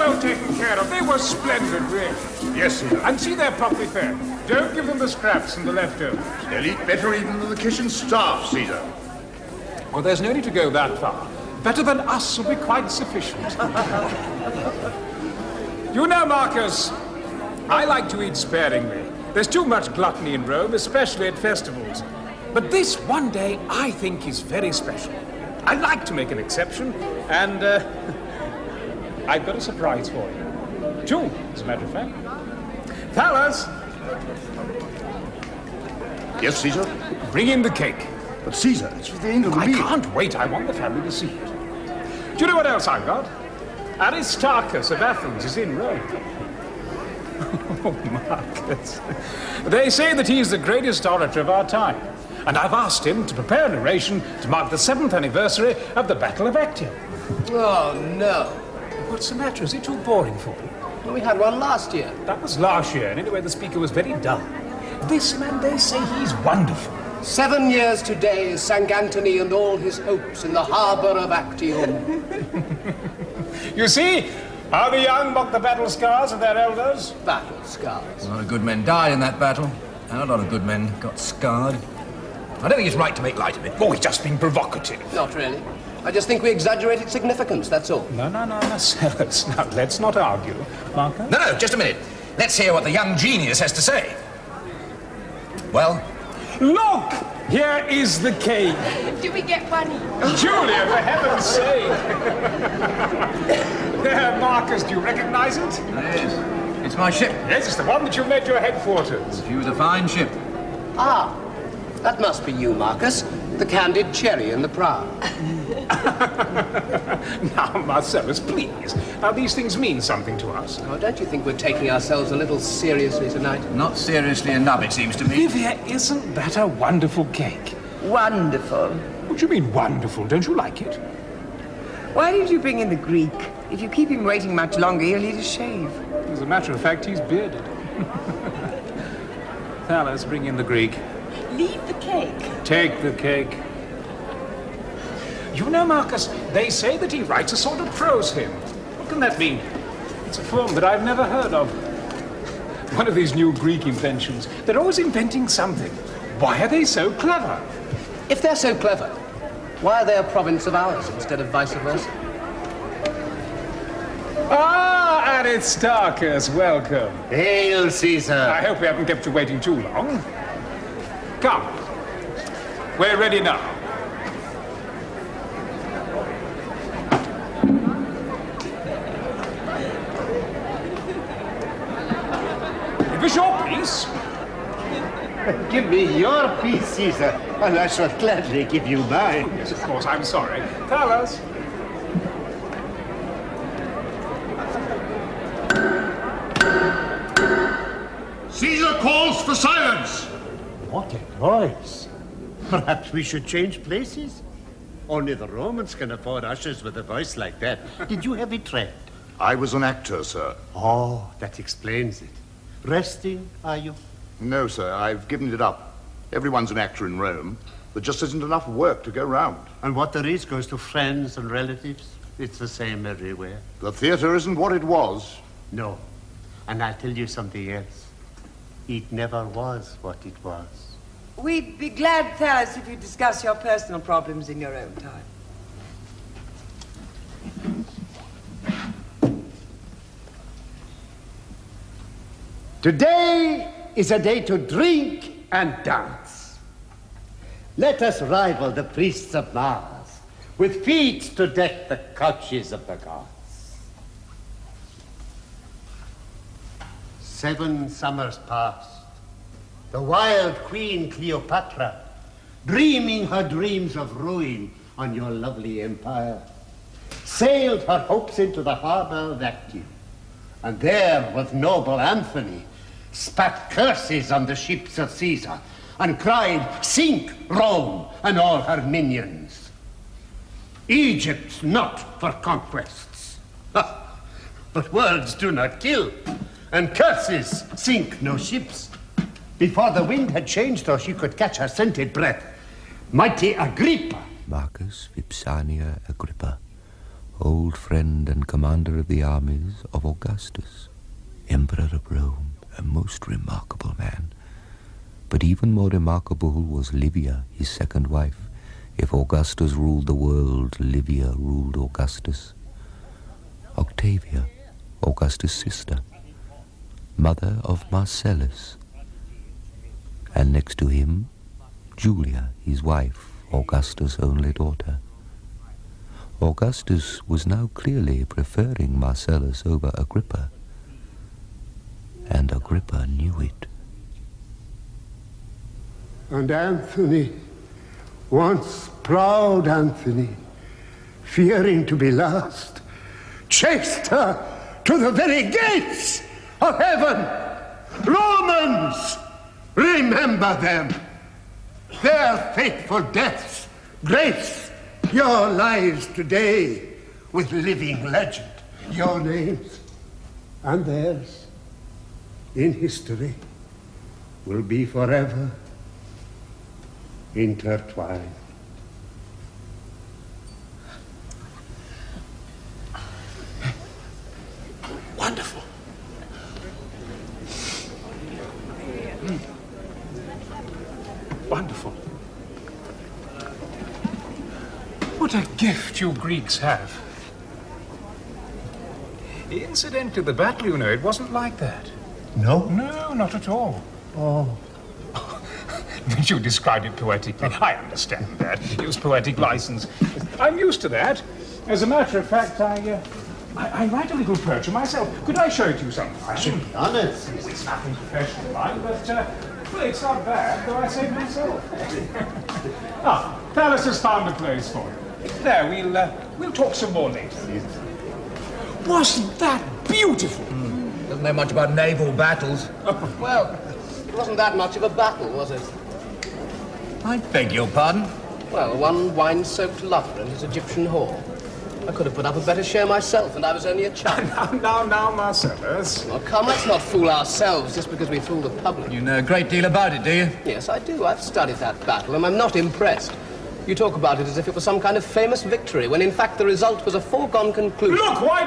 well taken care of. They were splendid, really. Yes, Caesar. And see, they're properly fed. Don't give them the scraps and the leftovers. They'll eat better even than the kitchen staff, Caesar. Well, there's no need to go that far. Better than us will be quite sufficient. You know, Marcus, I like to eat sparingly. There's too much gluttony in Rome, especially at festivals. But this one day, I think, is very special. I'd like to make an exception, and I've got a surprise for you. Two, as a matter of fact. Fellas! Yes, Caesar? Bring in the cake. But Caesar, it's for the end of the meal. I can't wait. I want the family to see it. Do you know what else I've got? Aristarchus of Athens is in Rome. Oh, Marcus. They say that he's the greatest orator of our time. And I've asked him to prepare an oration to mark the 7th anniversary of the Battle of Actium. Oh, no. What's the matter? Is it too boring for you? Well, we had one last year. That was last year, and anyway, the speaker was very dull. This man, they say he's wonderful. 7 years today sank Antony and all his hopes in the harbour of Actium. You see how the young mock the battle scars of their elders? Battle scars. A lot of good men died in that battle, and a lot of good men got scarred. I don't think it's right to make light of it. Oh, he's just being provocative. Not really. I just think we exaggerate its significance, that's all. No, Sellers. Now, let's not argue. Marco? No, just a minute. Let's hear what the young genius has to say. Well? Look! Here is the cake. Do we get one each? Julia, for heaven's sake! There, Marcus, do you recognize it? Yes. It's my ship. Yes, it's the one that you made your headquarters. She was a fine ship. Ah, that must be you, Marcus. The candied cherry in the prow. Now, Marcellus, please. Now, these things mean something to us. Oh, don't you think we're taking ourselves a little seriously tonight? Not seriously enough, it seems to me. Olivia, isn't that a wonderful cake? Wonderful. What do you mean, wonderful? Don't you like it? Why did you bring in the Greek? If you keep him waiting much longer, he'll need a shave. As a matter of fact, he's bearded. Thalos, bring in the Greek. Leave the cake. Take the cake. You know, Marcus, they say that he writes a sort of prose hymn. What can that mean? It's a form that I've never heard of. One of these new Greek inventions. They're always inventing something. Why are they so clever? If they're so clever, why are they a province of ours instead of vice versa? Ah, Aristarchus, welcome. Hail, Caesar. I hope we haven't kept you waiting too long. Come. We're ready now. Give us your piece. Give me your piece, Caesar, and I shall gladly give you mine. Yes, of course, I'm sorry. Tell us. Caesar calls for silence. What a noise. Perhaps we should change places? Only the Romans can afford ushers with a voice like that. Did you have it trained? I was an actor, sir. Oh, that explains it. Resting, are you? No, sir, I've given it up. Everyone's an actor in Rome. There just isn't enough work to go round. And what there is goes to friends and relatives. It's the same everywhere. The theater isn't what it was. No. And I'll tell you something else. It never was what it was. We'd be glad, Thalos, if you discuss your personal problems in your own time. Today is a day to drink and dance. Let us rival the priests of Mars with feats to deck the couches of the gods. 7 summers passed. The wild Queen Cleopatra, dreaming her dreams of ruin on your lovely empire, sailed her hopes into the harbor of Actium, and there with noble Anthony spat curses on the ships of Caesar and cried, "Sink Rome and all her minions. Egypt's not for conquests." But words do not kill, and curses sink no ships. Before the wind had changed or she could catch her scented breath, mighty Agrippa. Marcus Vipsania Agrippa, old friend and commander of the armies of Augustus, Emperor of Rome, a most remarkable man. But even more remarkable was Livia, his second wife. If Augustus ruled the world, Livia ruled Augustus. Octavia, Augustus' sister, mother of Marcellus. And next to him, Julia, his wife, Augustus' only daughter. Augustus was now clearly preferring Marcellus over Agrippa, and Agrippa knew it. And Anthony, once proud Anthony, fearing to be last, chased her to the very gates of heaven. Romans, remember them. Their fateful deaths grace your lives today with living legend. Your names and theirs in history will be forever intertwined. Wonderful. Wonderful. What a gift you Greeks have. Incident to the battle, you know, it wasn't like that. No? No, not at all. Oh. But you described it poetically. I understand that. Use poetic license. I'm used to that. As a matter of fact, I write a little poetry myself. Could I show it to you sometime? I should be honest. It's nothing professional, mind, but, well, it's not bad, though I say it myself. Ah, Pallas has found a place for you. There, we'll talk some more later. Wasn't that beautiful? Doesn't know much about naval battles. Well, it wasn't that much of a battle, was it? I beg your pardon? Well, one wine-soaked lover and his Egyptian whore. I could have put up a better show myself, and I was only a child. Now, Marcellus. Well, come, let's not fool ourselves just because we fool the public. You know a great deal about it, do you? Yes, I do. I've studied that battle, and I'm not impressed. You talk about it as if it was some kind of famous victory, when in fact the result was a foregone conclusion. Look, why